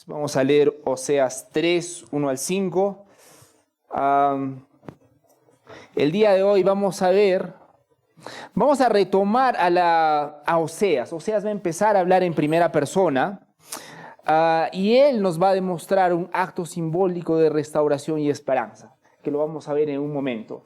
Vamos a leer Oseas 3, 1 al 5. El día de hoy vamos a retomar a Oseas. Oseas va a empezar a hablar en primera persona y él nos va a demostrar un acto simbólico de restauración y esperanza, que lo vamos a ver en un momento.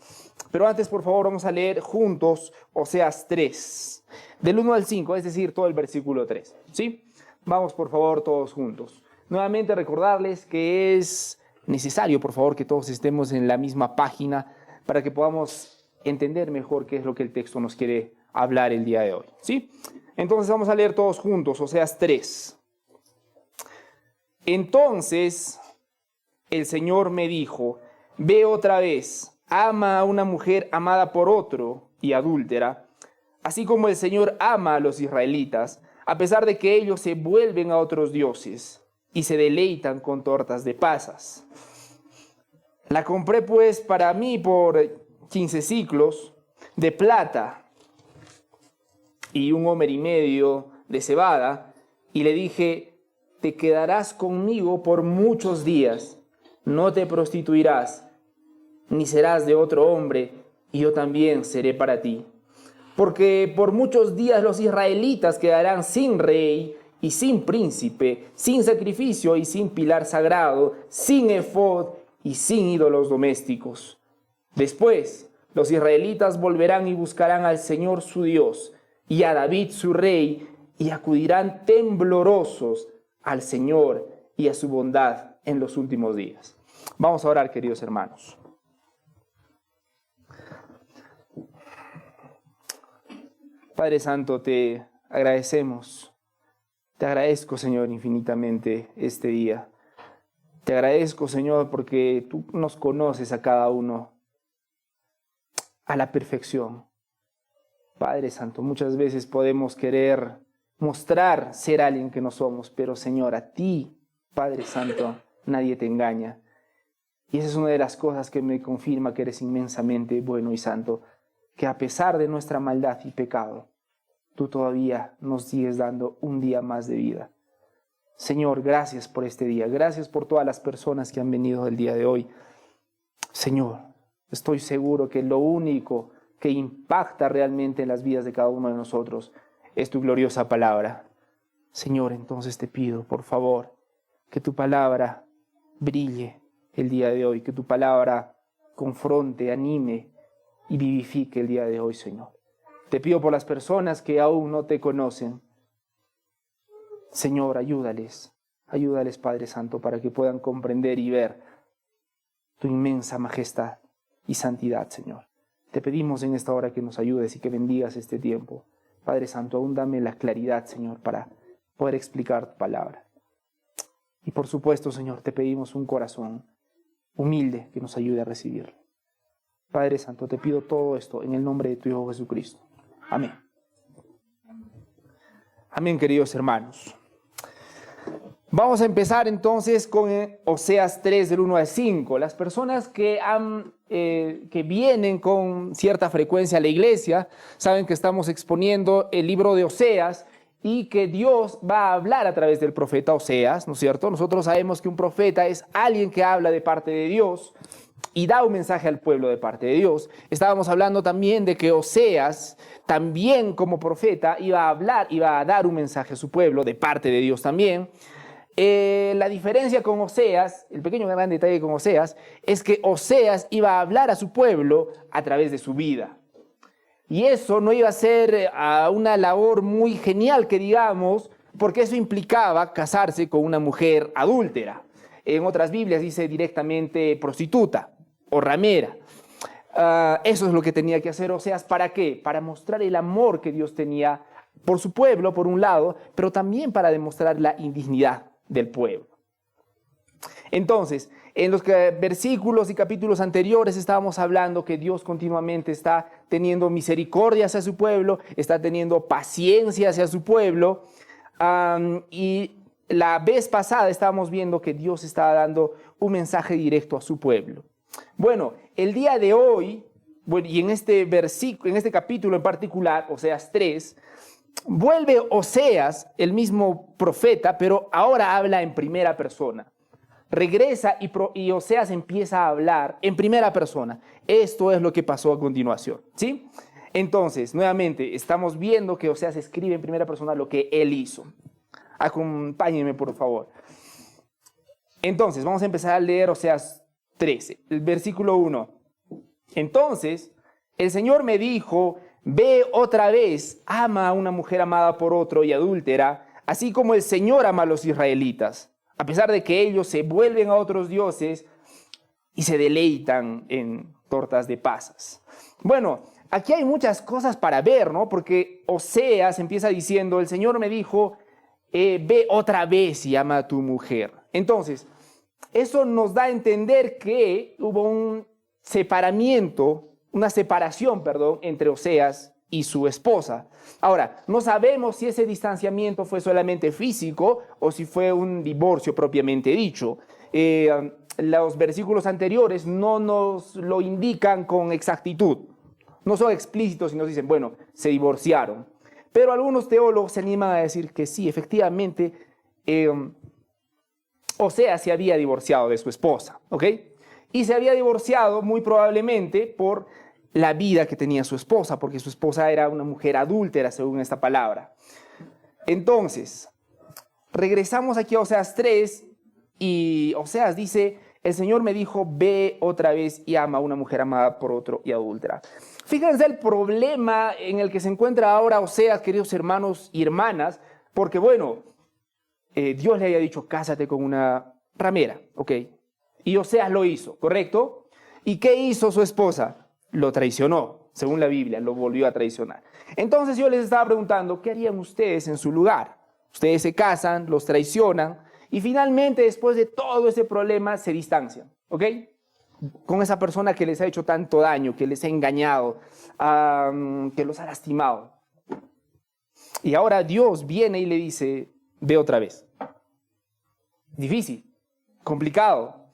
Pero antes, por favor, vamos a leer juntos Oseas 3, del 1 al 5, es decir, todo el versículo 3. ¿Sí? Vamos, por favor, todos juntos. Nuevamente recordarles que es necesario, por favor, que todos estemos en la misma página para que podamos entender mejor qué es lo que el texto nos quiere hablar el día de hoy. ¿Sí? Entonces vamos a leer todos juntos, Oseas 3. Entonces el Señor me dijo: ve otra vez, ama a una mujer amada por otro y adúltera, así como el Señor ama a los israelitas, a pesar de que ellos se vuelven a otros dioses y se deleitan con tortas de pasas. La compré pues para mí por 15 siclos de plata y 1,5 homer de cebada, y le dije: te quedarás conmigo por muchos días, no te prostituirás, ni serás de otro hombre, y yo también seré para ti. Porque por muchos días los israelitas quedarán sin rey y sin príncipe, sin sacrificio y sin pilar sagrado, sin efod y sin ídolos domésticos. Después, los israelitas volverán y buscarán al Señor su Dios y a David su rey, y acudirán temblorosos al Señor y a su bondad en los últimos días. Vamos a orar, queridos hermanos. Padre Santo, te agradecemos. Te agradezco, Señor, infinitamente este día. Te agradezco, Señor, porque tú nos conoces a cada uno a la perfección. Padre Santo, muchas veces podemos querer mostrar ser alguien que no somos, pero, Señor, a ti, Padre Santo, nadie te engaña. Y esa es una de las cosas que me confirma que eres inmensamente bueno y santo, que a pesar de nuestra maldad y pecado, tú todavía nos sigues dando un día más de vida. Señor, gracias por este día. Gracias por todas las personas que han venido el día de hoy. Señor, estoy seguro que lo único que impacta realmente en las vidas de cada uno de nosotros es tu gloriosa palabra. Señor, entonces te pido, por favor, que tu palabra brille el día de hoy, que tu palabra confronte, anime y vivifique el día de hoy, Señor. Te pido por las personas que aún no te conocen. Señor, ayúdales, Padre Santo, para que puedan comprender y ver tu inmensa majestad y santidad, Señor. Te pedimos en esta hora que nos ayudes y que bendigas este tiempo. Padre Santo, aún dame la claridad, Señor, para poder explicar tu palabra. Y por supuesto, Señor, te pedimos un corazón humilde que nos ayude a recibirlo. Padre Santo, te pido todo esto en el nombre de tu Hijo Jesucristo. Amén. Amén, queridos hermanos. Vamos a empezar entonces con Oseas 3, del 1 al 5. Las personas que vienen con cierta frecuencia a la iglesia saben que estamos exponiendo el libro de Oseas y que Dios va a hablar a través del profeta Oseas, ¿no es cierto? Nosotros sabemos que un profeta es alguien que habla de parte de Dios y da un mensaje al pueblo de parte de Dios. Estábamos hablando también de que Oseas, también como profeta, iba a dar un mensaje a su pueblo de parte de Dios también. La diferencia con Oseas, el pequeño gran detalle con Oseas, es que Oseas iba a hablar a su pueblo a través de su vida. Y eso no iba a ser una labor muy genial, que digamos, porque eso implicaba casarse con una mujer adúltera. En otras Biblias dice directamente prostituta o ramera. Eso es lo que tenía que hacer Oseas. ¿Para qué? Para mostrar el amor que Dios tenía por su pueblo, por un lado, pero también para demostrar la indignidad del pueblo. Entonces, en los versículos y capítulos anteriores estábamos hablando que Dios continuamente está teniendo misericordia hacia su pueblo, está teniendo paciencia hacia su pueblo, y la vez pasada estábamos viendo que Dios estaba dando un mensaje directo a su pueblo. Bueno, el día de hoy, y en este capítulo en particular, Oseas 3, vuelve Oseas, el mismo profeta, pero ahora habla en primera persona. Regresa y Oseas empieza a hablar en primera persona. Esto es lo que pasó a continuación, ¿sí? Entonces, nuevamente, estamos viendo que Oseas escribe en primera persona lo que él hizo. Acompáñenme, por favor. Entonces, vamos a empezar a leer Oseas 13, el versículo 1. Entonces, el Señor me dijo, ve otra vez, ama a una mujer amada por otro y adúltera, así como el Señor ama a los israelitas, a pesar de que ellos se vuelven a otros dioses y se deleitan en tortas de pasas. Bueno, aquí hay muchas cosas para ver, ¿no? Porque Oseas empieza diciendo, el Señor me dijo, ve otra vez y ama a tu mujer. Entonces, eso nos da a entender que hubo una separación, entre Oseas y su esposa. Ahora, no sabemos si ese distanciamiento fue solamente físico o si fue un divorcio propiamente dicho. Los versículos anteriores no nos lo indican con exactitud. No son explícitos y nos dicen, bueno, se divorciaron. Pero algunos teólogos se animan a decir que sí, efectivamente, Oseas se había divorciado de su esposa, ¿ok? Y se había divorciado muy probablemente por la vida que tenía su esposa, porque su esposa era una mujer adúltera, según esta palabra. Entonces, regresamos aquí a Oseas 3 y Oseas dice, el Señor me dijo, ve otra vez y ama a una mujer amada por otro y adúltera. Fíjense el problema en el que se encuentra ahora Oseas, queridos hermanos y hermanas, porque bueno, Dios le había dicho, cásate con una ramera, ¿ok? Y Oseas lo hizo, ¿correcto? ¿Y qué hizo su esposa? Lo traicionó, según la Biblia, lo volvió a traicionar. Entonces yo les estaba preguntando, ¿qué harían ustedes en su lugar? Ustedes se casan, los traicionan y finalmente después de todo ese problema se distancian, ¿ok? Con esa persona que les ha hecho tanto daño, que les ha engañado, que los ha lastimado. Y ahora Dios viene y le dice, ve otra vez. Difícil, complicado.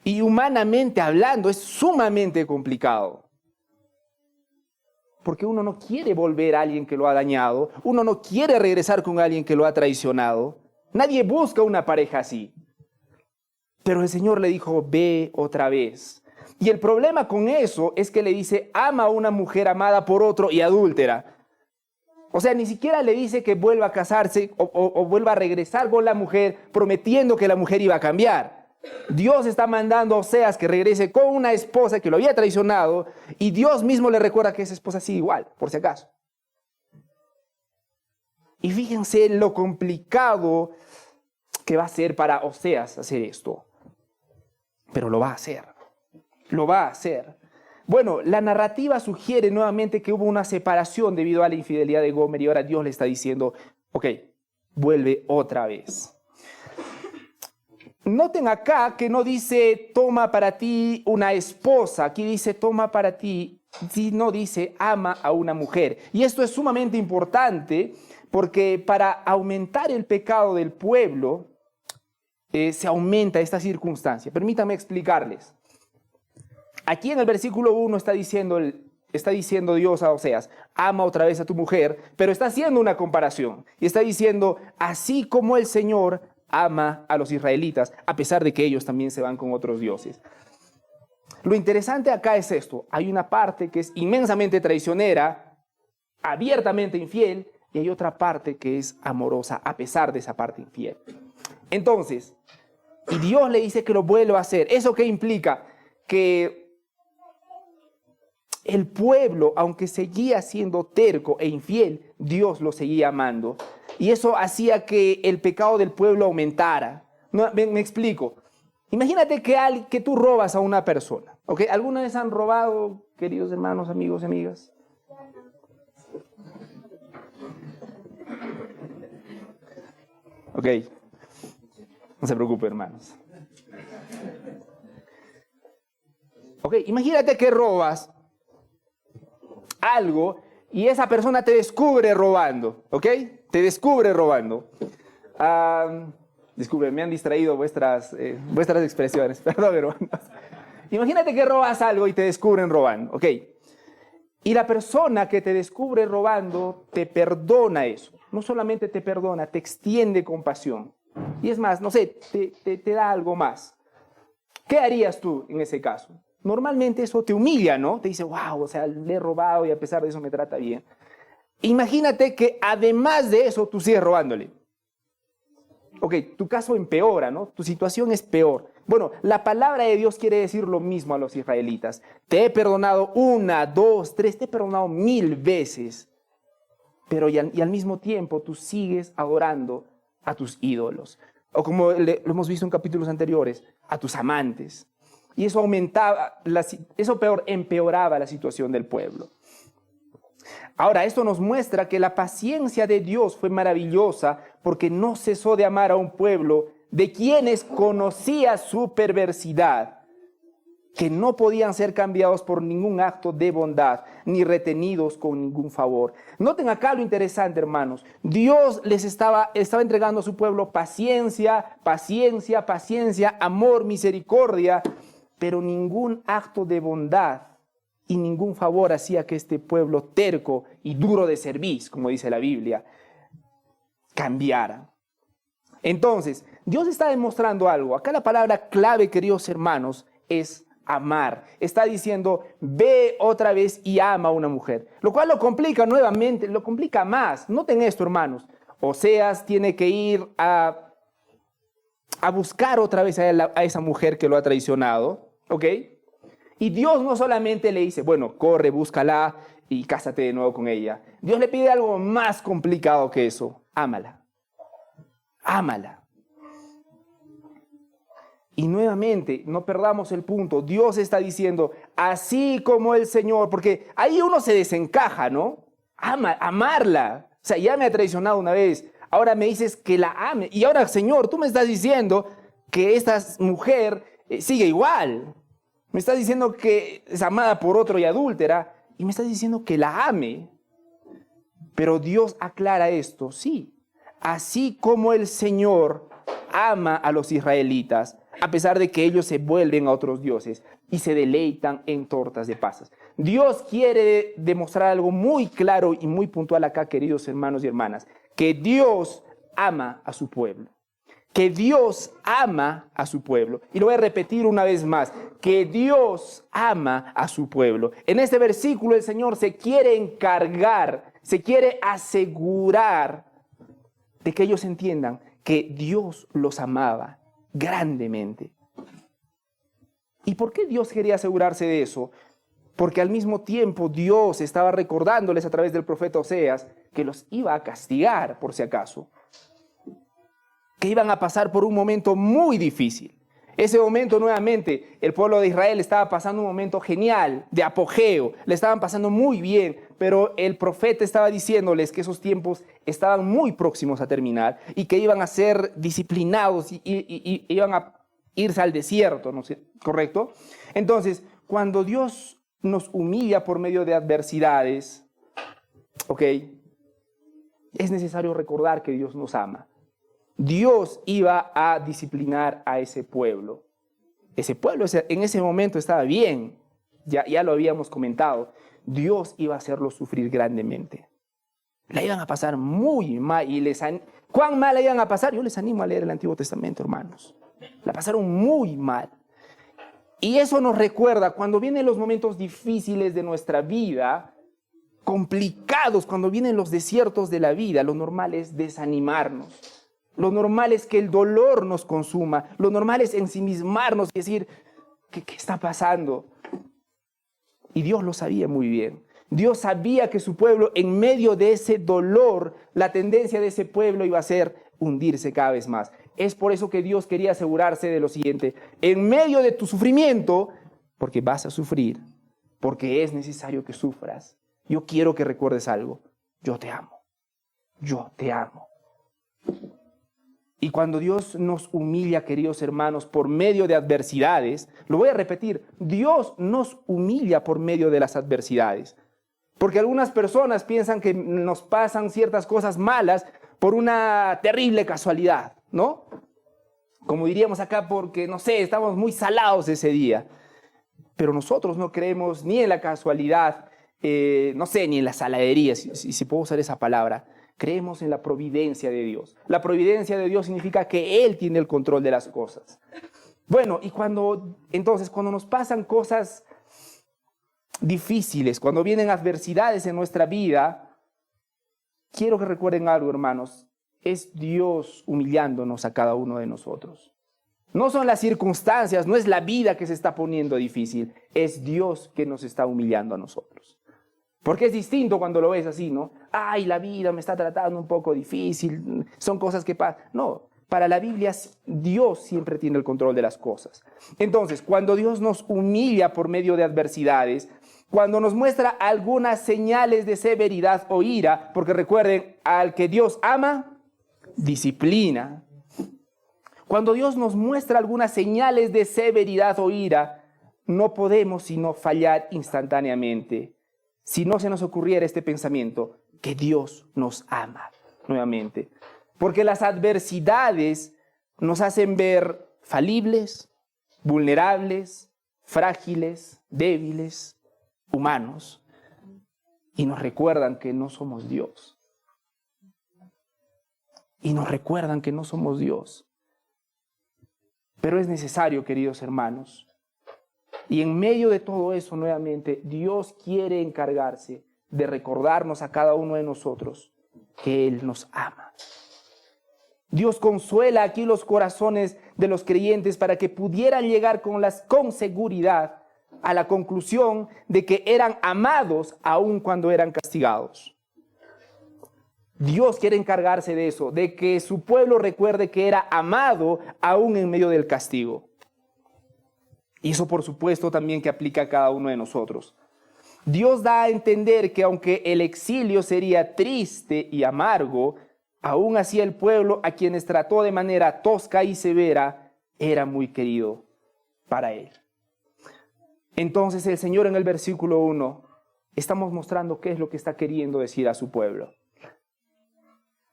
Y humanamente hablando es sumamente complicado. Porque uno no quiere volver a alguien que lo ha dañado, uno no quiere regresar con alguien que lo ha traicionado. Nadie busca una pareja así. Pero el Señor le dijo, ve otra vez. Y el problema con eso es que le dice, ama a una mujer amada por otro y adúltera. O sea, ni siquiera le dice que vuelva a casarse o vuelva a regresar con la mujer, prometiendo que la mujer iba a cambiar. Dios está mandando a Oseas que regrese con una esposa que lo había traicionado y Dios mismo le recuerda que esa esposa sigue igual, por si acaso. Y fíjense lo complicado que va a ser para Oseas hacer esto. Pero lo va a hacer. Lo va a hacer. Bueno, la narrativa sugiere nuevamente que hubo una separación debido a la infidelidad de Gomer y ahora Dios le está diciendo, ok, vuelve otra vez. Noten acá que no dice toma para ti una esposa, aquí dice toma para ti, no dice ama a una mujer. Y esto es sumamente importante porque para aumentar el pecado del pueblo se aumenta esta circunstancia. Permítanme explicarles. Aquí en el versículo 1 está diciendo Dios a Oseas, ama otra vez a tu mujer, pero está haciendo una comparación y está diciendo, así como el Señor ama a los israelitas, a pesar de que ellos también se van con otros dioses. Lo interesante acá es esto, hay una parte que es inmensamente traicionera, abiertamente infiel, y hay otra parte que es amorosa, a pesar de esa parte infiel. Entonces, y Dios le dice que lo vuelva a hacer. ¿Eso qué implica? Que el pueblo, aunque seguía siendo terco e infiel, Dios lo seguía amando. Y eso hacía que el pecado del pueblo aumentara. No, me explico. Imagínate que tú robas a una persona. ¿Okay? ¿Alguna vez han robado, queridos hermanos, amigos y amigas? Ok. No se preocupe, hermanos. Ok, imagínate que robas algo y esa persona te descubre robando, ¿ok? Te descubre robando. Disculpen, me han distraído vuestras expresiones, perdón, hermanos. Imagínate que robas algo y te descubren robando, ¿ok? Y la persona que te descubre robando te perdona eso. No solamente te perdona, te extiende compasión. Y es más, no sé, te da algo más. ¿Qué harías tú en ese caso? Normalmente eso te humilla, ¿no? Te dice, wow, o sea, le he robado y a pesar de eso me trata bien. Imagínate que además de eso tú sigues robándole. Ok, tu caso empeora, ¿no? Tu situación es peor. Bueno, la palabra de Dios quiere decir lo mismo a los israelitas. Te he perdonado 1, 2, 3, te he perdonado 1000 veces. Pero y al mismo tiempo tú sigues adorando a tus ídolos. O como lo hemos visto en capítulos anteriores, a tus amantes. Y eso empeoraba la situación del pueblo. Ahora, esto nos muestra que la paciencia de Dios fue maravillosa porque no cesó de amar a un pueblo de quienes conocía su perversidad, que no podían ser cambiados por ningún acto de bondad, ni retenidos con ningún favor. Noten acá lo interesante, hermanos. Dios estaba entregando a su pueblo paciencia, paciencia, paciencia, amor, misericordia, pero ningún acto de bondad y ningún favor hacía que este pueblo terco y duro de cerviz, como dice la Biblia, cambiara. Entonces, Dios está demostrando algo. Acá la palabra clave, queridos hermanos, es amar. Está diciendo, ve otra vez y ama a una mujer. Lo cual lo complica nuevamente, lo complica más. Noten esto, hermanos. Oseas tiene que ir a buscar otra vez a esa mujer que lo ha traicionado, ¿ok? Y Dios no solamente le dice, bueno, corre, búscala y cásate de nuevo con ella. Dios le pide algo más complicado que eso. Ámala. Ámala. Y nuevamente, no perdamos el punto. Dios está diciendo, así como el Señor, porque ahí uno se desencaja, ¿no? Amarla. O sea, ya me ha traicionado una vez. Ahora me dices que la ame. Y ahora, Señor, tú me estás diciendo que esta mujer sigue igual. Me estás diciendo que es amada por otro y adúltera, y me estás diciendo que la ame. Pero Dios aclara esto, sí. Así como el Señor ama a los israelitas, a pesar de que ellos se vuelven a otros dioses y se deleitan en tortas de pasas. Dios quiere demostrar algo muy claro y muy puntual acá, queridos hermanos y hermanas, que Dios ama a su pueblo. Que Dios ama a su pueblo. Y lo voy a repetir una vez más, que Dios ama a su pueblo. En este versículo el Señor se quiere encargar, se quiere asegurar de que ellos entiendan que Dios los amaba grandemente. ¿Y por qué Dios quería asegurarse de eso? Porque al mismo tiempo Dios estaba recordándoles a través del profeta Oseas que los iba a castigar por si acaso. Que iban a pasar por un momento muy difícil. Ese momento nuevamente, el pueblo de Israel estaba pasando un momento genial, de apogeo, le estaban pasando muy bien, pero el profeta estaba diciéndoles que esos tiempos estaban muy próximos a terminar y que iban a ser disciplinados y iban a irse al desierto, ¿no es correcto? Entonces, cuando Dios nos humilla por medio de adversidades, ¿ok? Es necesario recordar que Dios nos ama. Dios iba a disciplinar a ese pueblo. Ese pueblo en ese momento estaba bien, ya lo habíamos comentado. Dios iba a hacerlo sufrir grandemente. La iban a pasar muy mal. ¿Cuán mal la iban a pasar? Yo les animo a leer el Antiguo Testamento, hermanos. La pasaron muy mal. Y eso nos recuerda cuando vienen los momentos difíciles de nuestra vida, complicados, cuando vienen los desiertos de la vida, lo normal es desanimarnos. Lo normal es que el dolor nos consuma. Lo normal es ensimismarnos y decir, ¿qué está pasando? Y Dios lo sabía muy bien. Dios sabía que su pueblo, en medio de ese dolor, la tendencia de ese pueblo iba a ser hundirse cada vez más. Es por eso que Dios quería asegurarse de lo siguiente. En medio de tu sufrimiento, porque vas a sufrir, porque es necesario que sufras, yo quiero que recuerdes algo. Yo te amo. Yo te amo. Y cuando Dios nos humilla, queridos hermanos, por medio de adversidades, lo voy a repetir, Dios nos humilla por medio de las adversidades. Porque algunas personas piensan que nos pasan ciertas cosas malas por una terrible casualidad, ¿no? Como diríamos acá, porque, no sé, estamos muy salados ese día. Pero nosotros no creemos ni en la casualidad, no sé, ni en las heladerías, si puedo usar esa palabra. Creemos en la providencia de Dios. La providencia de Dios significa que Él tiene el control de las cosas. Bueno, y entonces cuando nos pasan cosas difíciles, cuando vienen adversidades en nuestra vida, quiero que recuerden algo, hermanos. Es Dios humillándonos a cada uno de nosotros. No son las circunstancias, no es la vida que se está poniendo difícil, es Dios que nos está humillando a nosotros. Porque es distinto cuando lo ves así, ¿no? Ay, la vida me está tratando un poco difícil, son cosas que pasan. No, para la Biblia Dios siempre tiene el control de las cosas. Entonces, cuando Dios nos humilla por medio de adversidades, cuando nos muestra algunas señales de severidad o ira, porque recuerden, al que Dios ama, disciplina. Cuando Dios nos muestra algunas señales de severidad o ira, no podemos sino fallar instantáneamente. Si no se nos ocurriera este pensamiento, que Dios nos ama nuevamente. Porque las adversidades nos hacen ver falibles, vulnerables, frágiles, débiles, humanos, y nos recuerdan que no somos Dios. Y nos recuerdan que no somos Dios. Pero es necesario, queridos hermanos, y en medio de todo eso, nuevamente, Dios quiere encargarse de recordarnos a cada uno de nosotros que Él nos ama. Dios consuela aquí los corazones de los creyentes para que pudieran llegar con seguridad a la conclusión de que eran amados aun cuando eran castigados. Dios quiere encargarse de eso, de que su pueblo recuerde que era amado aún en medio del castigo. Y eso, por supuesto, también que aplica a cada uno de nosotros. Dios da a entender que aunque el exilio sería triste y amargo, aún así el pueblo a quienes trató de manera tosca y severa era muy querido para Él. Entonces el Señor en el versículo 1 estamos mostrando qué es lo que está queriendo decir a su pueblo.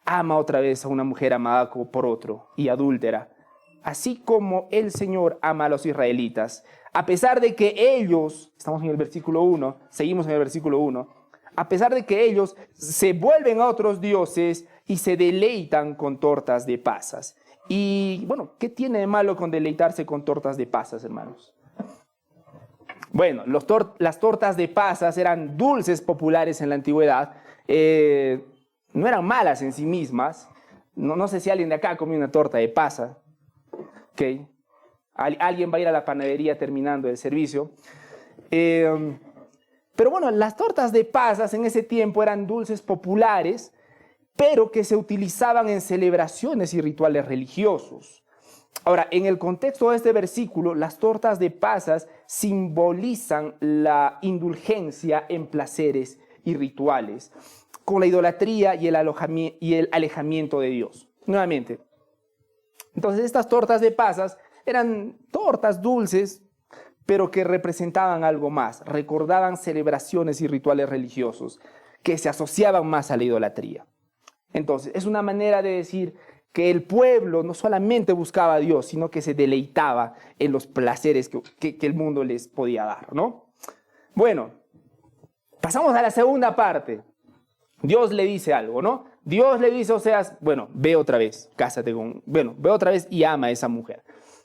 Ama otra vez a una mujer amada por otro y adúltera, así como el Señor ama a los israelitas, a pesar de que ellos, estamos en el versículo 1, seguimos en el versículo 1, a pesar de que ellos se vuelven a otros dioses y se deleitan con tortas de pasas. Y bueno, ¿qué tiene de malo con deleitarse con tortas de pasas, hermanos? Bueno, las tortas de pasas eran dulces populares en la antigüedad, no eran malas en sí mismas. No sé si alguien de acá comió una torta de pasa. Okay. Alguien va a ir a la panadería terminando el servicio. Pero bueno, las tortas de pasas en ese tiempo eran dulces populares, pero que se utilizaban en celebraciones y rituales religiosos. Ahora, en el contexto de este versículo, las tortas de pasas simbolizan la indulgencia en placeres y rituales, con la idolatría y el alejamiento de Dios. Nuevamente, entonces estas tortas de pasas eran tortas dulces, pero que representaban algo más, recordaban celebraciones y rituales religiosos que se asociaban más a la idolatría. Entonces, es una manera de decir que el pueblo no solamente buscaba a Dios, sino que se deleitaba en los placeres que el mundo les podía dar, ¿no? Bueno, pasamos a la segunda parte. Dios le dice algo, ¿no? Dios le dice a Oseas, bueno, ve otra vez, ve otra vez y ama a esa mujer.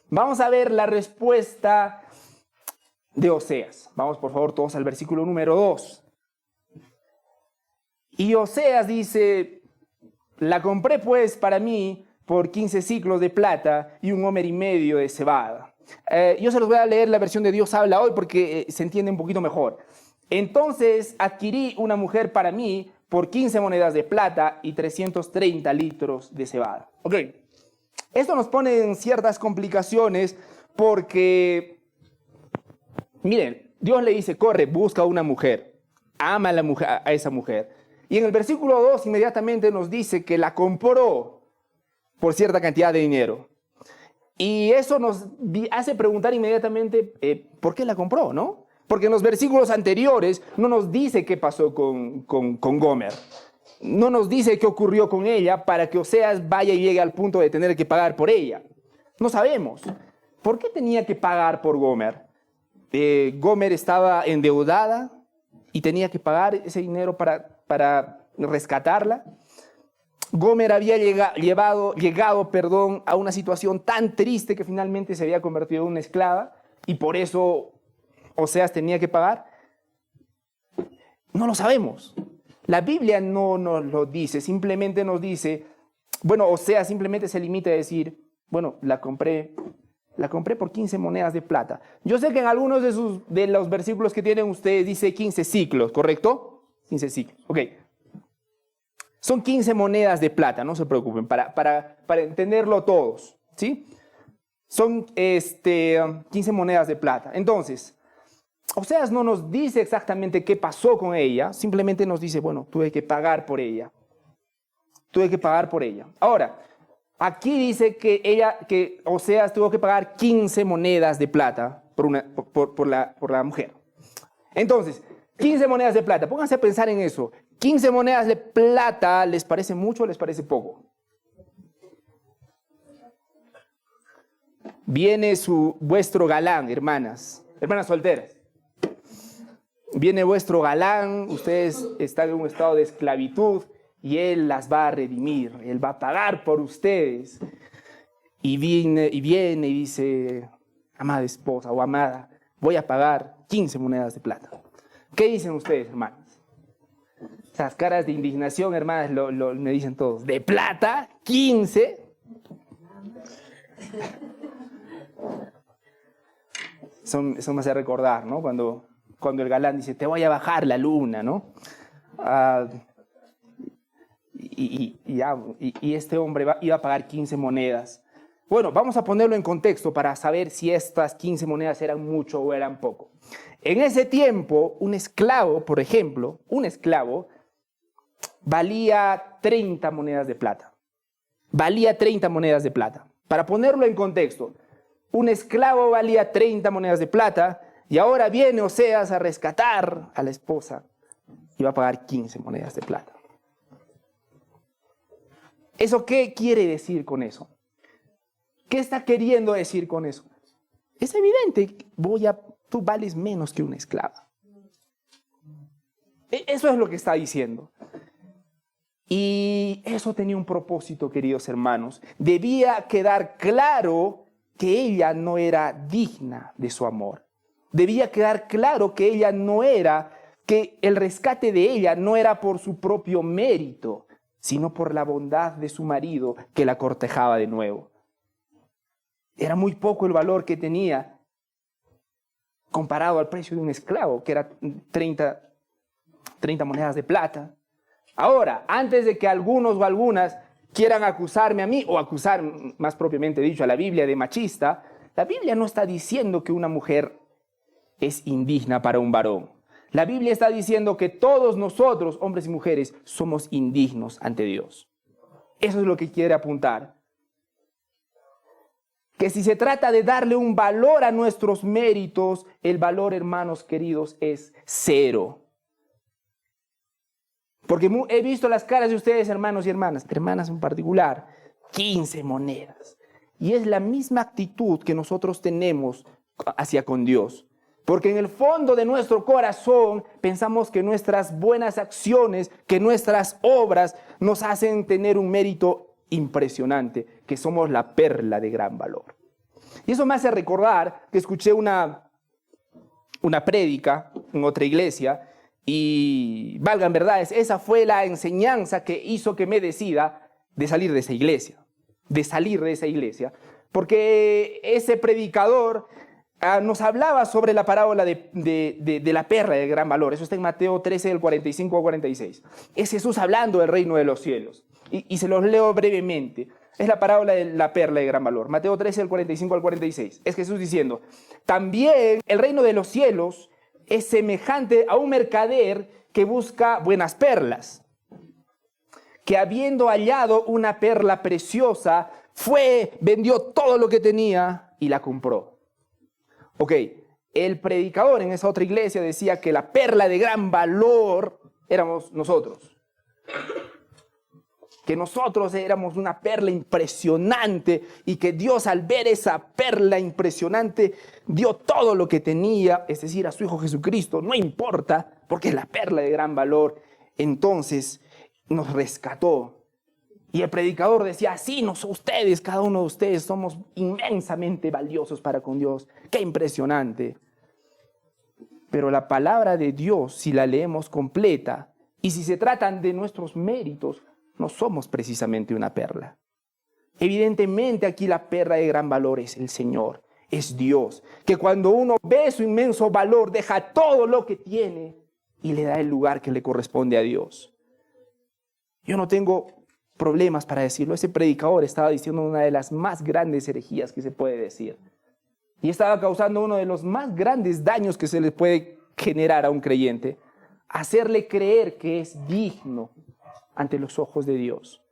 Vamos a ver la respuesta de Oseas. Vamos, por favor, todos al versículo número 2. Y Oseas dice: la compré pues para mí por 15 siclos de plata y 1 homer y medio de cebada. Yo se los voy a leer la versión de Dios habla hoy porque se entiende un poquito mejor. Entonces adquirí una mujer para mí por 15 monedas de plata y 330 litros de cebada. Ok, esto nos pone en ciertas complicaciones porque, miren, Dios le dice, corre, busca una mujer, ama a esa mujer. Y en el versículo 2 inmediatamente nos dice que la compró por cierta cantidad de dinero. Y eso nos hace preguntar inmediatamente por qué la compró, ¿no? Porque en los versículos anteriores no nos dice qué pasó con Gomer. No nos dice qué ocurrió con ella para que Oseas vaya y llegue al punto de tener que pagar por ella. No sabemos. ¿Por qué tenía que pagar por Gomer? Gomer estaba endeudada, y tenía que pagar ese dinero para rescatarla. Gomer había llegado a una situación tan triste que finalmente se había convertido en una esclava y por eso Oseas tenía que pagar. No lo sabemos. La Biblia no nos lo dice, simplemente nos dice, bueno, Oseas simplemente se limita a decir, bueno, la compré por 15 monedas de plata. Yo sé que en algunos de los versículos que tienen ustedes dice 15 ciclos, ¿correcto? 15 ciclos, ok. Son 15 monedas de plata, no se preocupen, para entenderlo todos, ¿sí? Son 15 monedas de plata. Entonces, Oseas no nos dice exactamente qué pasó con ella, simplemente nos dice, bueno, tuve que pagar por ella. Tuve que pagar por ella. Ahora, aquí dice que Oseas tuvo que pagar 15 monedas de plata por la mujer. Entonces, 15 monedas de plata, pónganse a pensar en eso. 15 monedas de plata, ¿les parece mucho o les parece poco? Viene vuestro galán, hermanas solteras. Viene vuestro galán, ustedes están en un estado de esclavitud y él las va a redimir, él va a pagar por ustedes. Y viene y dice, amada esposa o amada, voy a pagar 15 monedas de plata. ¿Qué dicen ustedes, hermanos? Esas caras de indignación, hermanas, me dicen todos. ¿De plata? ¿15? Eso me hace recordar, ¿no? Cuando el galán dice, te voy a bajar la luna, ¿no? Y este hombre iba a pagar 15 monedas. Bueno, vamos a ponerlo en contexto para saber si estas 15 monedas eran mucho o eran poco. En ese tiempo, un esclavo, por ejemplo, valía 30 monedas de plata. Valía 30 monedas de plata. Para ponerlo en contexto, un esclavo valía 30 monedas de plata y ahora viene Oseas a rescatar a la esposa y va a pagar 15 monedas de plata. ¿Eso qué quiere decir con eso? ¿Qué está queriendo decir con eso? Es evidente, tú vales menos que una esclava. Eso es lo que está diciendo. Y eso tenía un propósito, queridos hermanos. Debía quedar claro que ella no era digna de su amor. Debía quedar claro que que el rescate de ella no era por su propio mérito, sino por la bondad de su marido que la cortejaba de nuevo. Era muy poco el valor que tenía comparado al precio de un esclavo, que era 30 monedas de plata. Ahora, antes de que algunos o algunas quieran acusarme a mí, o acusar más propiamente dicho a la Biblia de machista, la Biblia no está diciendo que una mujer es indigna para un varón. La Biblia está diciendo que todos nosotros, hombres y mujeres, somos indignos ante Dios. Eso es lo que quiere apuntar. Que si se trata de darle un valor a nuestros méritos, el valor, hermanos queridos, es 0. Porque he visto las caras de ustedes, hermanos y hermanas en particular, 15 monedas. Y es la misma actitud que nosotros tenemos hacia con Dios. Porque en el fondo de nuestro corazón pensamos que nuestras buenas acciones, que nuestras obras nos hacen tener un mérito impresionante, que somos la perla de gran valor. Y eso me hace recordar que escuché una prédica en otra iglesia y, valgan verdades, esa fue la enseñanza que hizo que me decida de salir de esa iglesia. Porque ese predicador nos hablaba sobre la parábola de la perla de gran valor. Eso está en Mateo 13, del 45 al 46. Es Jesús hablando del reino de los cielos. Y se los leo brevemente. Es la parábola de la perla de gran valor. Mateo 13, del 45 al 46. Es Jesús diciendo, también el reino de los cielos es semejante a un mercader que busca buenas perlas, que habiendo hallado una perla preciosa, vendió todo lo que tenía y la compró. Ok, el predicador en esa otra iglesia decía que la perla de gran valor éramos nosotros. que nosotros éramos una perla impresionante y que Dios, al ver esa perla impresionante, dio todo lo que tenía, es decir, a su Hijo Jesucristo, no importa, porque es la perla de gran valor. Entonces nos rescató. Y el predicador decía, sí, ustedes, cada uno de ustedes somos inmensamente valiosos para con Dios. ¡Qué impresionante! Pero la palabra de Dios, si la leemos completa, y si se tratan de nuestros méritos, no somos precisamente una perla. Evidentemente aquí la perla de gran valor es el Señor, es Dios, que cuando uno ve su inmenso valor, deja todo lo que tiene y le da el lugar que le corresponde a Dios. Yo no tengo problemas para decirlo. Ese predicador estaba diciendo una de las más grandes herejías que se puede decir. Y estaba causando uno de los más grandes daños que se le puede generar a un creyente. Hacerle creer que es digno ante los ojos de Dios.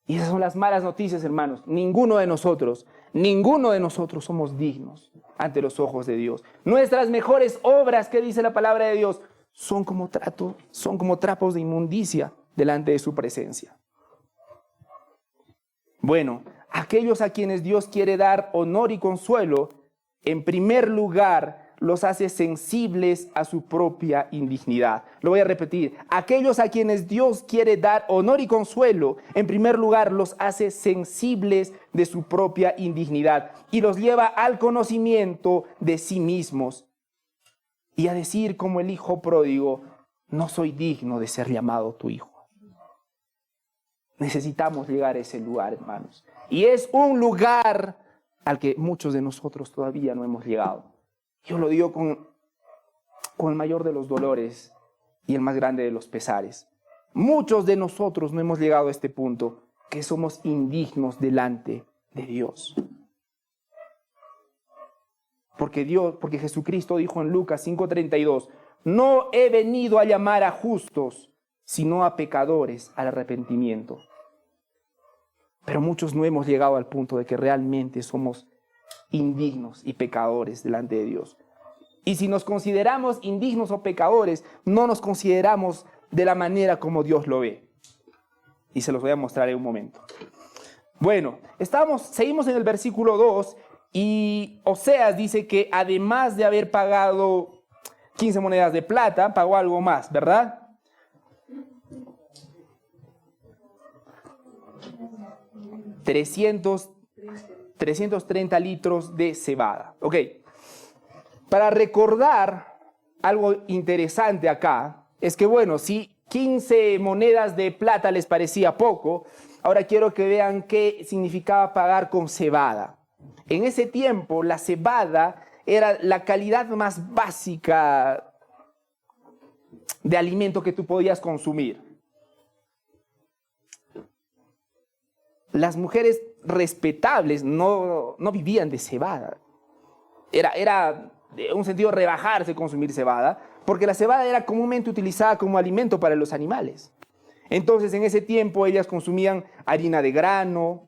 Y esas son las malas noticias, hermanos. Ninguno de nosotros somos dignos ante los ojos de Dios. Nuestras mejores obras, que dice la palabra de Dios, son como trapos de inmundicia delante de su presencia. Bueno, aquellos a quienes Dios quiere dar honor y consuelo, en primer lugar, los hace sensibles a su propia indignidad. Lo voy a repetir. Aquellos a quienes Dios quiere dar honor y consuelo, en primer lugar, los hace sensibles de su propia indignidad y los lleva al conocimiento de sí mismos y a decir como el hijo pródigo, no soy digno de ser llamado tu hijo. Necesitamos llegar a ese lugar, hermanos. Y es un lugar al que muchos de nosotros todavía no hemos llegado. Yo lo digo con el mayor de los dolores y el más grande de los pesares. Muchos de nosotros no hemos llegado a este punto, que somos indignos delante de Dios. Porque Jesucristo dijo en Lucas 5:32, no he venido a llamar a justos, sino a pecadores al arrepentimiento. Pero muchos no hemos llegado al punto de que realmente somos indignos y pecadores delante de Dios. Y si nos consideramos indignos o pecadores, no nos consideramos de la manera como Dios lo ve. Y se los voy a mostrar en un momento. Bueno, seguimos en el versículo 2 y Oseas dice que además de haber pagado 15 monedas de plata, pagó algo más, ¿verdad? $330 litros de cebada. Ok, para recordar algo interesante acá, es que bueno, si 15 monedas de plata les parecía poco, ahora quiero que vean qué significaba pagar con cebada. En ese tiempo, la cebada era la calidad más básica de alimento que tú podías consumir. Las mujeres respetables no vivían de cebada. Era en un sentido rebajarse consumir cebada, porque la cebada era comúnmente utilizada como alimento para los animales. Entonces, en ese tiempo, ellas consumían harina de grano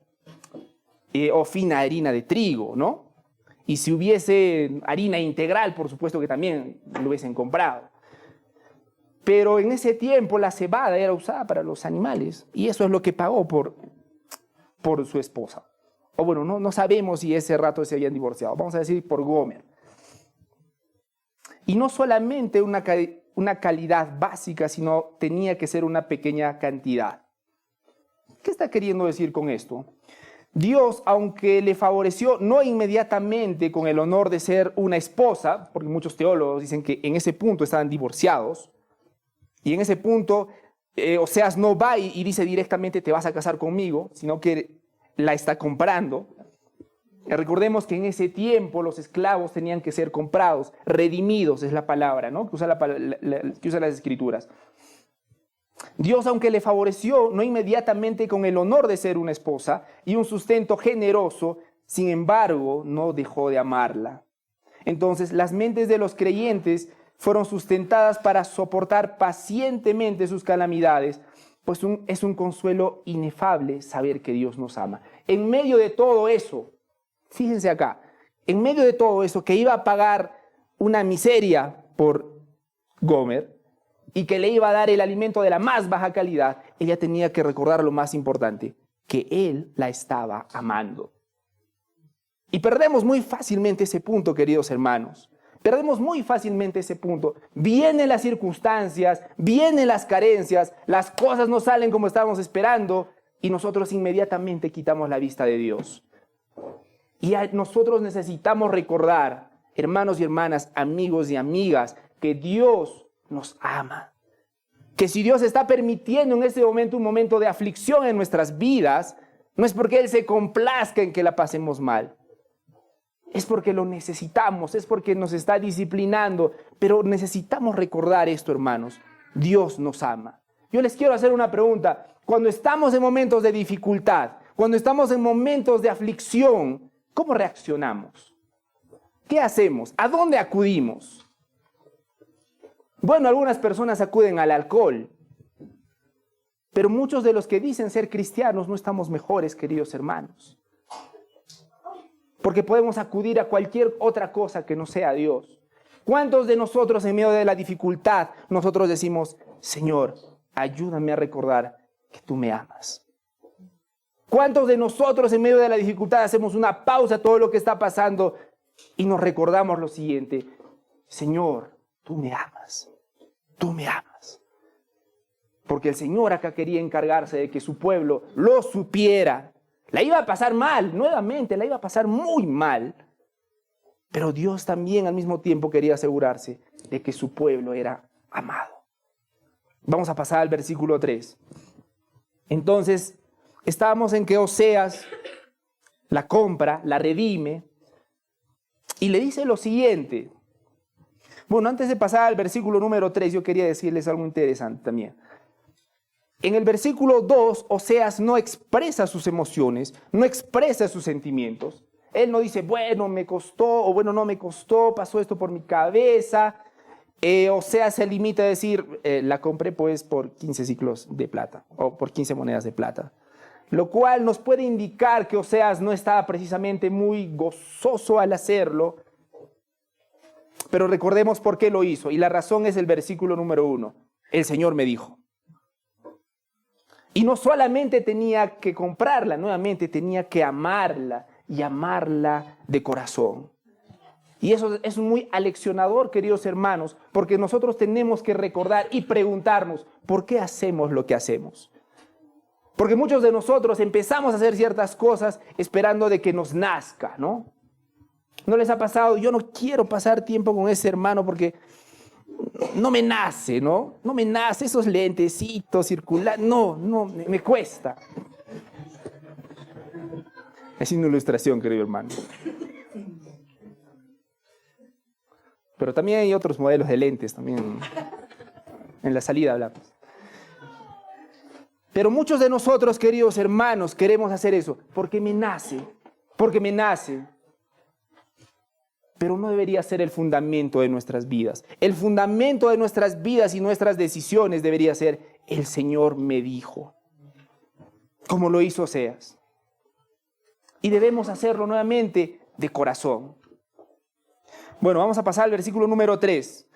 o fina harina de trigo, ¿no? Y si hubiese harina integral, por supuesto que también lo hubiesen comprado. Pero en ese tiempo, la cebada era usada para los animales, y eso es lo que pagó por su esposa. O bueno, no sabemos si ese rato se habían divorciado. Vamos a decir por Gomer. Y no solamente una calidad básica, sino tenía que ser una pequeña cantidad. ¿Qué está queriendo decir con esto? Dios, aunque le favoreció no inmediatamente con el honor de ser una esposa, porque muchos teólogos dicen que en ese punto estaban divorciados, y en ese punto Oseas no va y dice directamente te vas a casar conmigo, sino que la está comprando. Recordemos que en ese tiempo los esclavos tenían que ser comprados, redimidos es la palabra, ¿no? que usa las escrituras. Dios, aunque le favoreció no inmediatamente con el honor de ser una esposa y un sustento generoso, sin embargo no dejó de amarla. Entonces las mentes de los creyentes fueron sustentadas para soportar pacientemente sus calamidades, pues es un consuelo inefable saber que Dios nos ama. En medio de todo eso, fíjense acá, en medio de todo eso, que iba a pagar una miseria por Gomer, y que le iba a dar el alimento de la más baja calidad, ella tenía que recordar lo más importante, que él la estaba amando. Y perdemos muy fácilmente ese punto, queridos hermanos. Perdemos muy fácilmente ese punto. Vienen las circunstancias, vienen las carencias, las cosas no salen como estábamos esperando y nosotros inmediatamente quitamos la vista de Dios. Y nosotros necesitamos recordar, hermanos y hermanas, amigos y amigas, que Dios nos ama. Que si Dios está permitiendo en este momento un momento de aflicción en nuestras vidas, no es porque Él se complazca en que la pasemos mal. Es porque lo necesitamos, es porque nos está disciplinando, pero necesitamos recordar esto, hermanos. Dios nos ama. Yo les quiero hacer una pregunta. Cuando estamos en momentos de dificultad, cuando estamos en momentos de aflicción, ¿cómo reaccionamos? ¿Qué hacemos? ¿A dónde acudimos? Bueno, algunas personas acuden al alcohol, pero muchos de los que dicen ser cristianos no estamos mejores, queridos hermanos. Porque podemos acudir a cualquier otra cosa que no sea Dios. ¿Cuántos de nosotros en medio de la dificultad nosotros decimos, Señor, ayúdame a recordar que tú me amas? ¿Cuántos de nosotros en medio de la dificultad hacemos una pausa a todo lo que está pasando y nos recordamos lo siguiente, Señor, tú me amas, tú me amas? Porque el Señor acá quería encargarse de que su pueblo lo supiera. La iba a pasar mal, nuevamente, la iba a pasar muy mal. Pero Dios también al mismo tiempo quería asegurarse de que su pueblo era amado. Vamos a pasar al versículo 3. Entonces, estábamos en que Oseas la compra, la redime, y le dice lo siguiente. Bueno, antes de pasar al versículo número 3, yo quería decirles algo interesante también. En el versículo 2, Oseas no expresa sus emociones, no expresa sus sentimientos. Él no dice, bueno, me costó, o bueno, no me costó, pasó esto por mi cabeza. Oseas se limita a decir, la compré pues por 15 ciclos de plata, o por 15 monedas de plata. Lo cual nos puede indicar que Oseas no estaba precisamente muy gozoso al hacerlo. Pero recordemos por qué lo hizo, y la razón es el versículo número 1. El Señor me dijo. Y no solamente tenía que comprarla, nuevamente tenía que amarla y amarla de corazón. Y eso es muy aleccionador, queridos hermanos, porque nosotros tenemos que recordar y preguntarnos, ¿por qué hacemos lo que hacemos? Porque muchos de nosotros empezamos a hacer ciertas cosas esperando de que nos nazca, ¿no? ¿No les ha pasado? Yo no quiero pasar tiempo con ese hermano porque no me nace, ¿no? No me nace esos lentecitos circulares. No, me cuesta. Es una ilustración, querido hermano. Pero también hay otros modelos de lentes, también en la salida hablamos. Pero muchos de nosotros, queridos hermanos, queremos hacer eso porque me nace. Pero no debería ser el fundamento de nuestras vidas. El fundamento de nuestras vidas y nuestras decisiones debería ser, el Señor me dijo, como lo hizo Oseas. Y debemos hacerlo nuevamente de corazón. Bueno, vamos a pasar al versículo número 3.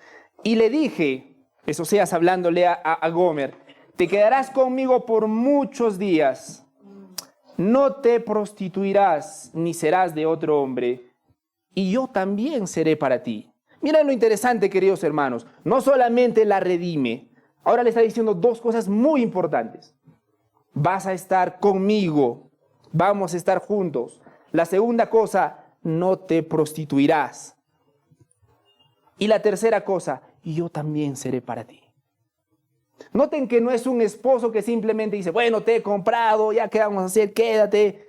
Y le dije, es Oseas hablándole a Gomer, te quedarás conmigo por muchos días, no te prostituirás ni serás de otro hombre, y yo también seré para ti. Miren lo interesante, queridos hermanos. No solamente la redime, ahora le está diciendo dos cosas muy importantes. Vas a estar conmigo, vamos a estar juntos. La segunda cosa, no te prostituirás. Y la tercera cosa, yo también seré para ti. Noten que no es un esposo que simplemente dice, bueno, te he comprado, ya qué vamos a hacer, quédate.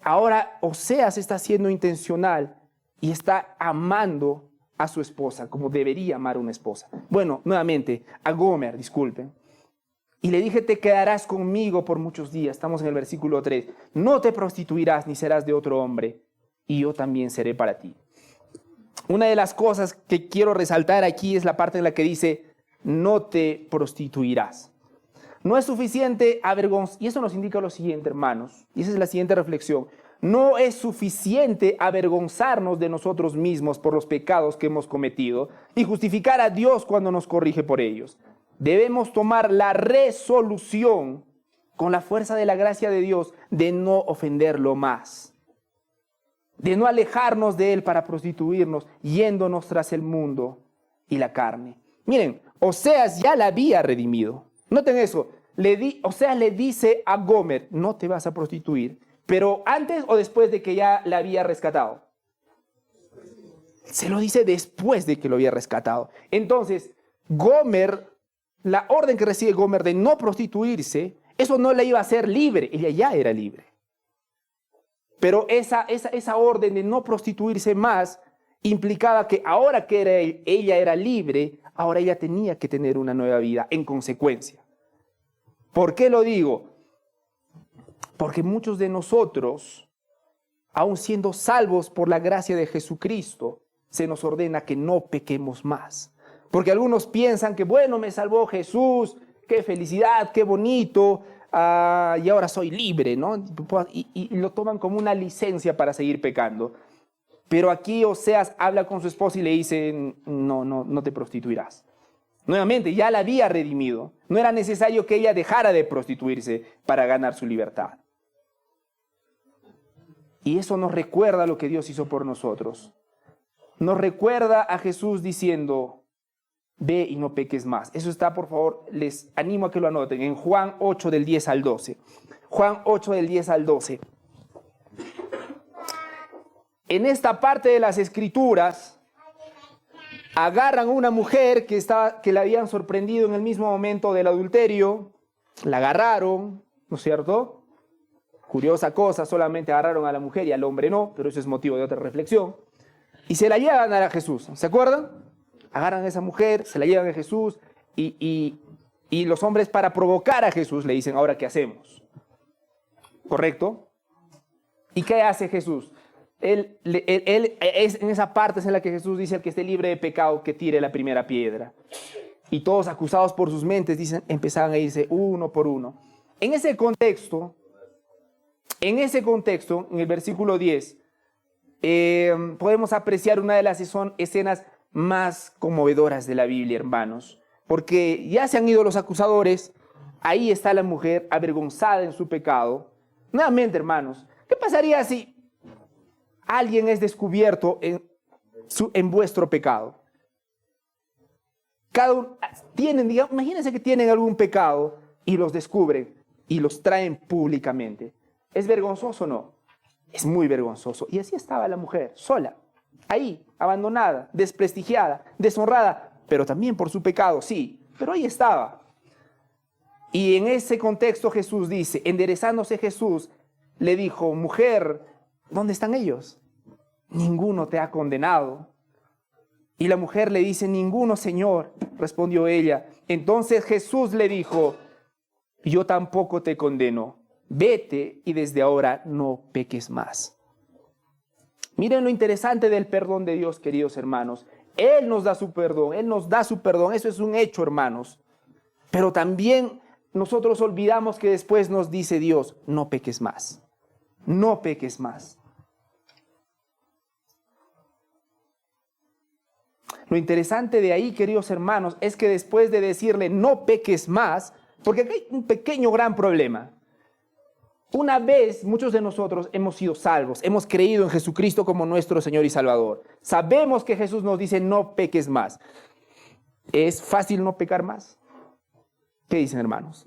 Ahora Oseas está siendo intencional y está amando a su esposa como debería amar a una esposa. Bueno, nuevamente, a Gomer, disculpen. Y le dije, te quedarás conmigo por muchos días. Estamos en el versículo 3. No te prostituirás ni serás de otro hombre, y yo también seré para ti. Una de las cosas que quiero resaltar aquí es la parte en la que dice, no te prostituirás. No es suficiente avergonzar, y eso nos indica lo siguiente, hermanos, y esa es la siguiente reflexión. No es suficiente avergonzarnos de nosotros mismos por los pecados que hemos cometido y justificar a Dios cuando nos corrige por ellos. Debemos tomar la resolución con la fuerza de la gracia de Dios de no ofenderlo más, de no alejarnos de Él para prostituirnos, yéndonos tras el mundo y la carne. Miren, Oseas ya la había redimido. Noten eso. Oseas le dice a Gomer, no te vas a prostituir. Pero antes o después de que ya la había rescatado. Se lo dice después de que lo había rescatado. Entonces, Gomer, la orden que recibe Gomer de no prostituirse, eso no la iba a hacer libre. Ella ya era libre. Pero esa orden de no prostituirse más implicaba que ahora que ella era libre, ahora ella tenía que tener una nueva vida en consecuencia. ¿Por qué lo digo? Porque muchos de nosotros, aun siendo salvos por la gracia de Jesucristo, se nos ordena que no pequemos más. Porque algunos piensan que, bueno, me salvó Jesús, qué felicidad, qué bonito, y ahora soy libre, ¿no? Y lo toman como una licencia para seguir pecando. Pero aquí Oseas habla con su esposa y le dice, no te prostituirás. Nuevamente, ya la había redimido. No era necesario que ella dejara de prostituirse para ganar su libertad. Y eso nos recuerda lo que Dios hizo por nosotros. Nos recuerda a Jesús diciendo, ve y no peques más. Eso está, por favor, les animo a que lo anoten, en Juan 8 del 10 al 12. Juan 8 del 10 al 12. En esta parte de las Escrituras, agarran a una mujer que la habían sorprendido en el mismo momento del adulterio, la agarraron, ¿no es cierto? Curiosa cosa, solamente agarraron a la mujer y al hombre no, pero eso es motivo de otra reflexión. Y se la llevan a Jesús, ¿se acuerdan? Agarran a esa mujer, se la llevan a Jesús y los hombres, para provocar a Jesús, le dicen, ¿ahora qué hacemos? ¿Correcto? ¿Y qué hace Jesús? Él es en esa parte en la que Jesús dice, el que esté libre de pecado, que tire la primera piedra. Y todos, acusados por sus mentes, empezaban a irse uno por uno. En ese contexto, en el versículo 10, podemos apreciar una de las escenas más conmovedoras de la Biblia, hermanos. Porque ya se han ido los acusadores, ahí está la mujer avergonzada en su pecado. Nuevamente, hermanos, ¿qué pasaría si alguien es descubierto en vuestro pecado? Cada uno imagínense que tienen algún pecado y los descubren y los traen públicamente. ¿Es vergonzoso o no? Es muy vergonzoso. Y así estaba la mujer, sola, ahí, abandonada, desprestigiada, deshonrada, pero también por su pecado, sí, pero ahí estaba. Y en ese contexto Jesús dice, enderezándose Jesús, le dijo, mujer, ¿dónde están ellos? Ninguno te ha condenado. Y la mujer le dice, ninguno, Señor, respondió ella. Entonces Jesús le dijo, yo tampoco te condeno. Vete y desde ahora no peques más. Miren lo interesante del perdón de Dios, queridos hermanos. Él nos da su perdón, Él nos da su perdón. Eso es un hecho, hermanos. Pero también nosotros olvidamos que después nos dice Dios, no peques más. No peques más. Lo interesante de ahí, queridos hermanos, es que después de decirle no peques más, porque aquí hay un pequeño gran problema. Una vez muchos de nosotros hemos sido salvos, hemos creído en Jesucristo como nuestro Señor y Salvador. Sabemos que Jesús nos dice no peques más. ¿Es fácil no pecar más? ¿Qué dicen, hermanos?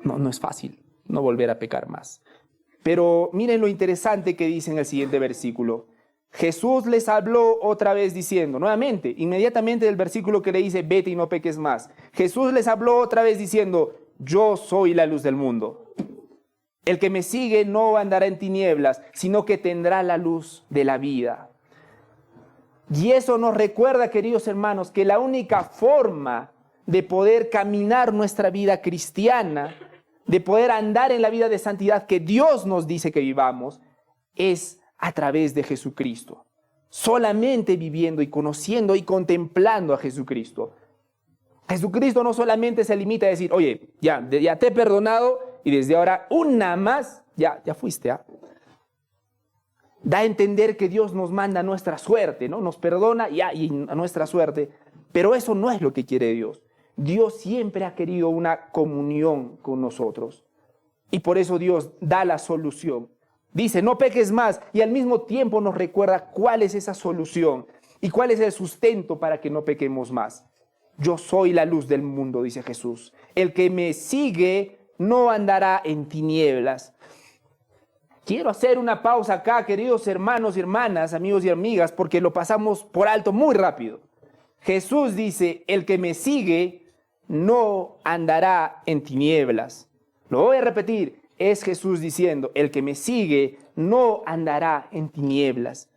No es fácil no volver a pecar más. Pero miren lo interesante que dice en el siguiente versículo. Jesús les habló otra vez diciendo, nuevamente, inmediatamente del versículo que le dice, vete y no peques más. Jesús les habló otra vez diciendo, yo soy la luz del mundo. El que me sigue no andará en tinieblas, sino que tendrá la luz de la vida. Y eso nos recuerda, queridos hermanos, que la única forma de poder caminar nuestra vida cristiana, de poder andar en la vida de santidad que Dios nos dice que vivamos, es a través de Jesucristo. Solamente viviendo y conociendo y contemplando a Jesucristo. Jesucristo no solamente se limita a decir, oye, ya te he perdonado y desde ahora una más, ya fuiste. Da a entender que Dios nos manda a nuestra suerte, ¿no? Nos perdona y a nuestra suerte. Pero eso no es lo que quiere Dios. Dios siempre ha querido una comunión con nosotros. Y por eso Dios da la solución. Dice, no peques más, y al mismo tiempo nos recuerda cuál es esa solución y cuál es el sustento para que no pequemos más. Yo soy la luz del mundo, dice Jesús. El que me sigue no andará en tinieblas. Quiero hacer una pausa acá, queridos hermanos y hermanas, amigos y amigas, porque lo pasamos por alto muy rápido. Jesús dice, el que me sigue no andará en tinieblas. Lo voy a repetir, es Jesús diciendo, el que me sigue no andará en tinieblas.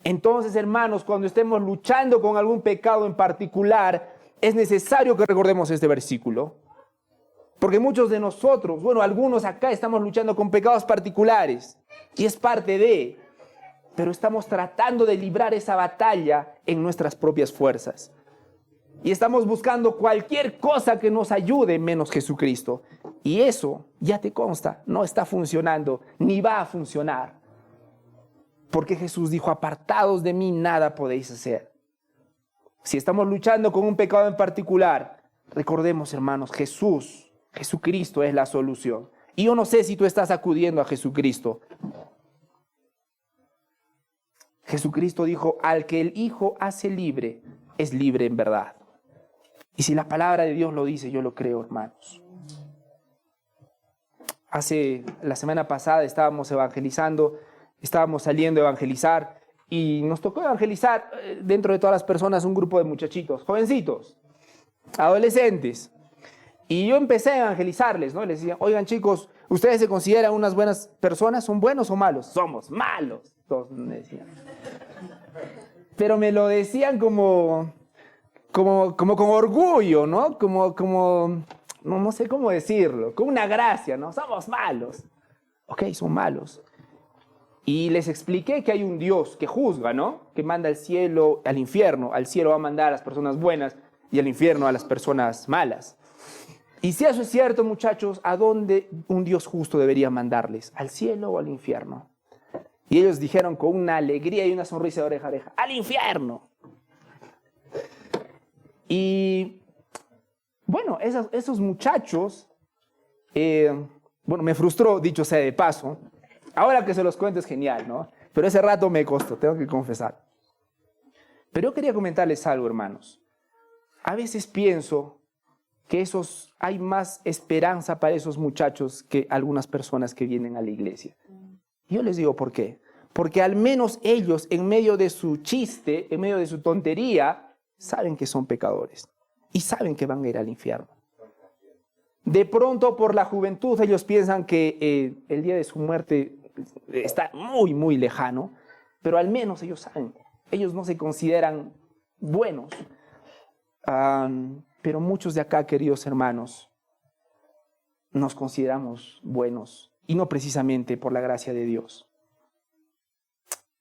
Entonces, hermanos, cuando estemos luchando con algún pecado en particular, es necesario que recordemos este versículo. Porque muchos de nosotros, bueno, algunos acá estamos luchando con pecados particulares y es parte de, pero estamos tratando de librar esa batalla en nuestras propias fuerzas. Y estamos buscando cualquier cosa que nos ayude menos Jesucristo. Y eso, ya te consta, no está funcionando ni va a funcionar. Porque Jesús dijo, apartados de mí nada podéis hacer. Si estamos luchando con un pecado en particular, recordemos, hermanos, Jesucristo es la solución. Y yo no sé si tú estás acudiendo a Jesucristo. Jesucristo dijo, al que el Hijo hace libre, es libre en verdad. Y si la palabra de Dios lo dice, yo lo creo, hermanos. La semana pasada estábamos evangelizando, estábamos saliendo a evangelizar y nos tocó evangelizar dentro de todas las personas un grupo de muchachitos, jovencitos, adolescentes. Y yo empecé a evangelizarles, ¿no? Les decía, oigan chicos, ¿ustedes se consideran unas buenas personas? ¿Son buenos o malos? Somos malos, todos me decían. Pero me lo decían como con orgullo, ¿no? No sé cómo decirlo, con una gracia, ¿no? Somos malos. Ok, son malos. Y les expliqué que hay un Dios que juzga, ¿no? Que manda al cielo, al infierno. Al cielo va a mandar a las personas buenas y al infierno a las personas malas. Y si eso es cierto, muchachos, ¿a dónde un Dios justo debería mandarles? ¿Al cielo o al infierno? Y ellos dijeron con una alegría y una sonrisa de oreja a oreja, ¡al infierno! Y bueno, esos muchachos, me frustró, dicho sea de paso. Ahora que se los cuento es genial, ¿no? Pero ese rato me costó, tengo que confesar. Pero yo quería comentarles algo, hermanos. A veces pienso que hay más esperanza para esos muchachos que algunas personas que vienen a la iglesia. Y yo les digo por qué. Porque al menos ellos, en medio de su chiste, en medio de su tontería, saben que son pecadores y saben que van a ir al infierno. De pronto, por la juventud, ellos piensan que el día de su muerte está muy, muy lejano, pero al menos ellos saben. Ellos no se consideran buenos. Pero muchos de acá, queridos hermanos, nos consideramos buenos y no precisamente por la gracia de Dios.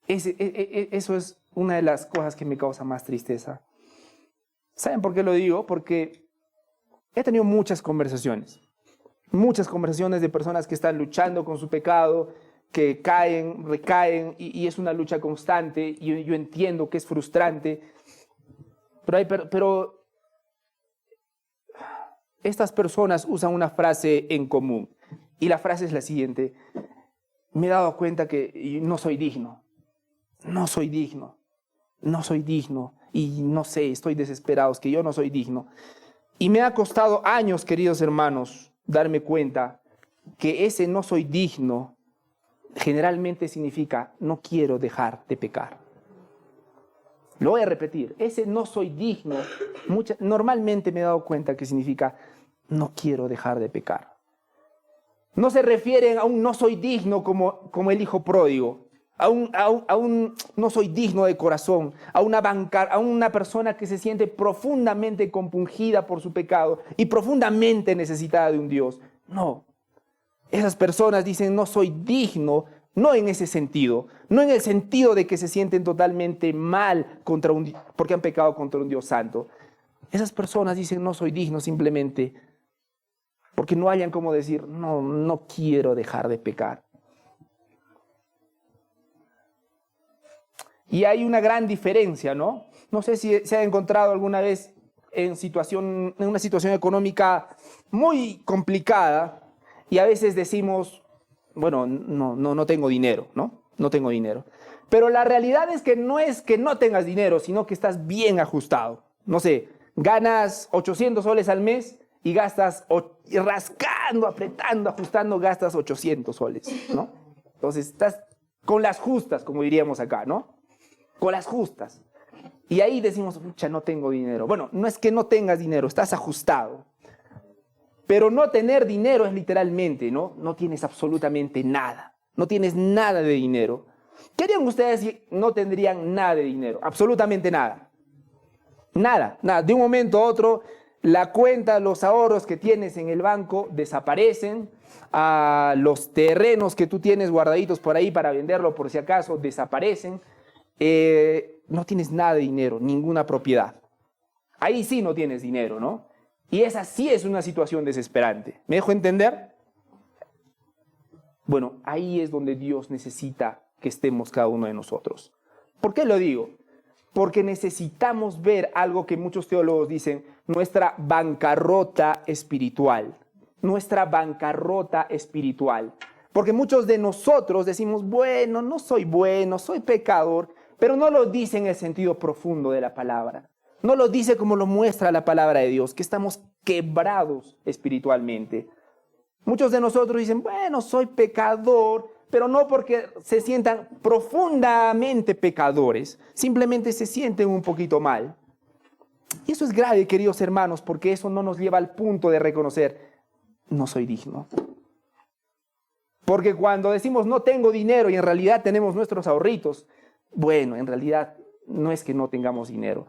Eso es una de las cosas que me causa más tristeza. ¿Saben por qué lo digo? Porque he tenido muchas conversaciones de personas que están luchando con su pecado, que caen, recaen, y es una lucha constante, y yo entiendo que es frustrante, pero estas personas usan una frase en común, y la frase es la siguiente: me he dado cuenta que no soy digno, y no sé, estoy desesperado, es que yo no soy digno. Y me ha costado años, queridos hermanos, darme cuenta que ese no soy digno generalmente significa no quiero dejar de pecar. Lo voy a repetir, ese no soy digno, normalmente me he dado cuenta que significa no quiero dejar de pecar. No se refieren a un no soy digno como el hijo pródigo, a un no soy digno de corazón, a una persona que se siente profundamente compungida por su pecado y profundamente necesitada de un Dios. No, esas personas dicen no soy digno, no en ese sentido, no en el sentido de que se sienten totalmente mal porque han pecado contra un Dios santo, Esas personas dicen, no soy digno simplemente porque no hayan cómo decir, no quiero dejar de pecar. Y hay una gran diferencia, ¿no? No sé si se ha encontrado alguna vez en una situación económica muy complicada y a veces decimos, bueno, no tengo dinero, ¿no? No tengo dinero. Pero la realidad es que no tengas dinero, sino que estás bien ajustado. No sé, ganas 800 soles al mes y gastas, rascando, apretando, ajustando, gastas 800 soles, ¿no? Entonces estás con las justas, como diríamos acá, ¿no? Con las justas. Y ahí decimos, pucha, no tengo dinero. Bueno, no es que no tengas dinero, estás ajustado. Pero no tener dinero es literalmente, ¿no? No tienes absolutamente nada. No tienes nada de dinero. ¿Qué harían ustedes si no tendrían nada de dinero? Absolutamente nada. Nada, nada. De un momento a otro, la cuenta, los ahorros que tienes en el banco desaparecen. Los terrenos que tú tienes guardaditos por ahí para venderlo por si acaso desaparecen. No tienes nada de dinero, ninguna propiedad. Ahí sí no tienes dinero, ¿no? Y esa sí es una situación desesperante. ¿Me dejo entender? Bueno, ahí es donde Dios necesita que estemos cada uno de nosotros. ¿Por qué lo digo? Porque necesitamos ver algo que muchos teólogos dicen, nuestra bancarrota espiritual. Nuestra bancarrota espiritual. Porque muchos de nosotros decimos, bueno, no soy bueno, soy pecador, pero no lo dice en el sentido profundo de la palabra. No lo dice como lo muestra la palabra de Dios, que estamos quebrados espiritualmente. Muchos de nosotros dicen, bueno, soy pecador, pero no porque se sientan profundamente pecadores, simplemente se sienten un poquito mal. Y eso es grave, queridos hermanos, porque eso no nos lleva al punto de reconocer, no soy digno. Porque cuando decimos no tengo dinero y en realidad tenemos nuestros ahorritos, bueno, en realidad no es que no tengamos dinero.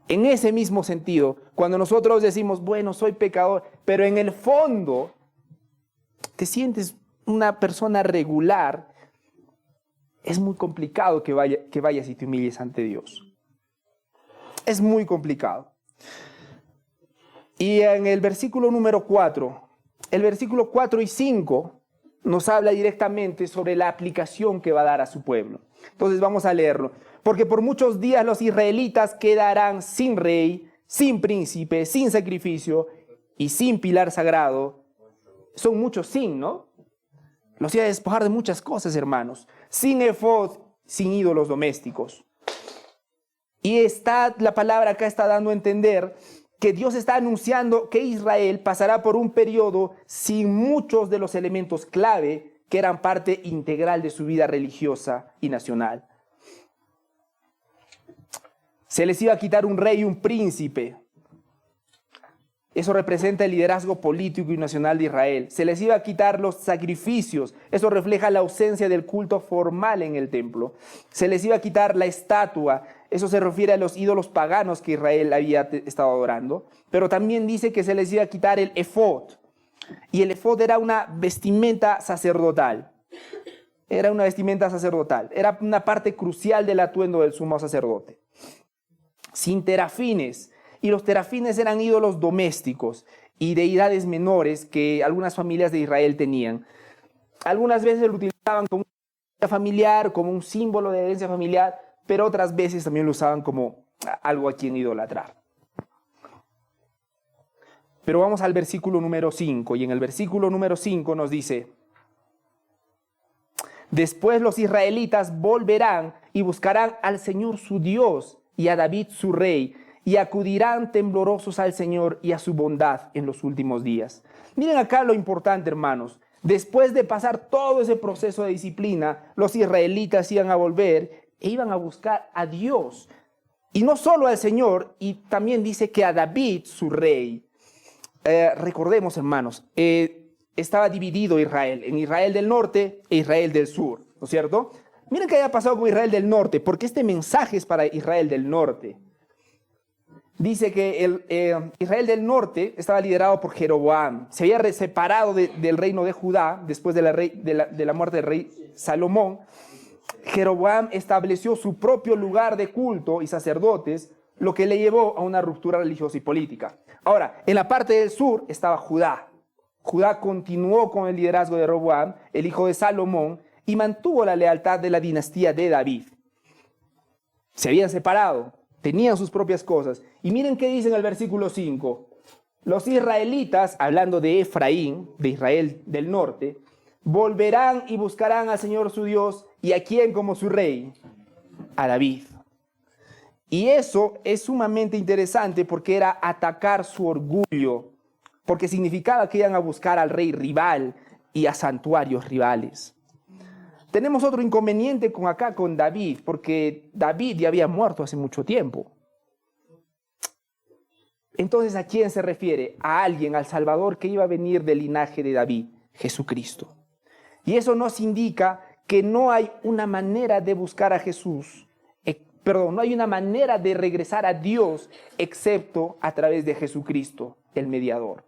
En ese mismo sentido, cuando nosotros decimos, bueno, soy pecador, pero en el fondo te sientes una persona regular, es muy complicado que vayas y te humilles ante Dios. Es muy complicado. Y en el versículo número 4, el versículo 4 y 5 nos habla directamente sobre la aplicación que va a dar a su pueblo. Entonces vamos a leerlo. Porque por muchos días los israelitas quedarán sin rey, sin príncipe, sin sacrificio y sin pilar sagrado. Son muchos sin, ¿no? Los iba a despojar de muchas cosas, hermanos. Sin efod, sin ídolos domésticos. Y la palabra acá está dando a entender que Dios está anunciando que Israel pasará por un periodo sin muchos de los elementos clave que eran parte integral de su vida religiosa y nacional. Se les iba a quitar un rey y un príncipe. Eso representa el liderazgo político y nacional de Israel. Se les iba a quitar los sacrificios. Eso refleja la ausencia del culto formal en el templo. Se les iba a quitar la estatua. Eso se refiere a los ídolos paganos que Israel había estado adorando. Pero también dice que se les iba a quitar el efod. Y el efod era una vestimenta sacerdotal. Era una vestimenta sacerdotal. Era una parte crucial del atuendo del sumo sacerdote. Sin terafines. Y los terafines eran ídolos domésticos y deidades menores que algunas familias de Israel tenían. Algunas veces lo utilizaban como una familiar, como un símbolo de herencia familiar, pero otras veces también lo usaban como algo a quien idolatrar. Pero vamos al versículo número 5, y en el versículo número 5 nos dice: después los israelitas volverán y buscarán al Señor su Dios y a David su rey, y acudirán temblorosos al Señor y a su bondad en los últimos días. Miren acá lo importante, hermanos. Después de pasar todo ese proceso de disciplina, los israelitas iban a volver e iban a buscar a Dios. Y no solo al Señor, y también dice que a David, su rey. Recordemos, hermanos, estaba dividido Israel, en Israel del norte e Israel del sur, ¿no es cierto? Miren qué haya pasado con Israel del norte, porque este mensaje es para Israel del norte. Dice que Israel del norte estaba liderado por Jeroboam. Se había separado del reino de Judá después de la muerte del rey Salomón. Jeroboam estableció su propio lugar de culto y sacerdotes, lo que le llevó a una ruptura religiosa y política. Ahora, en la parte del sur estaba Judá. Judá continuó con el liderazgo de Roboam, el hijo de Salomón, y mantuvo la lealtad de la dinastía de David. Se habían separado, tenían sus propias cosas. Y miren qué dice en el versículo 5. Los israelitas, hablando de Efraín, de Israel del norte, volverán y buscarán al Señor su Dios. ¿Y a quién como su rey? A David. Y eso es sumamente interesante porque era atacar su orgullo, porque significaba que iban a buscar al rey rival y a santuarios rivales. Tenemos otro inconveniente con David, porque David ya había muerto hace mucho tiempo. Entonces, ¿a quién se refiere? A alguien, al Salvador que iba a venir del linaje de David, Jesucristo. Y eso nos indica que no hay una manera de buscar a Jesús, no hay una manera de regresar a Dios excepto a través de Jesucristo, el mediador.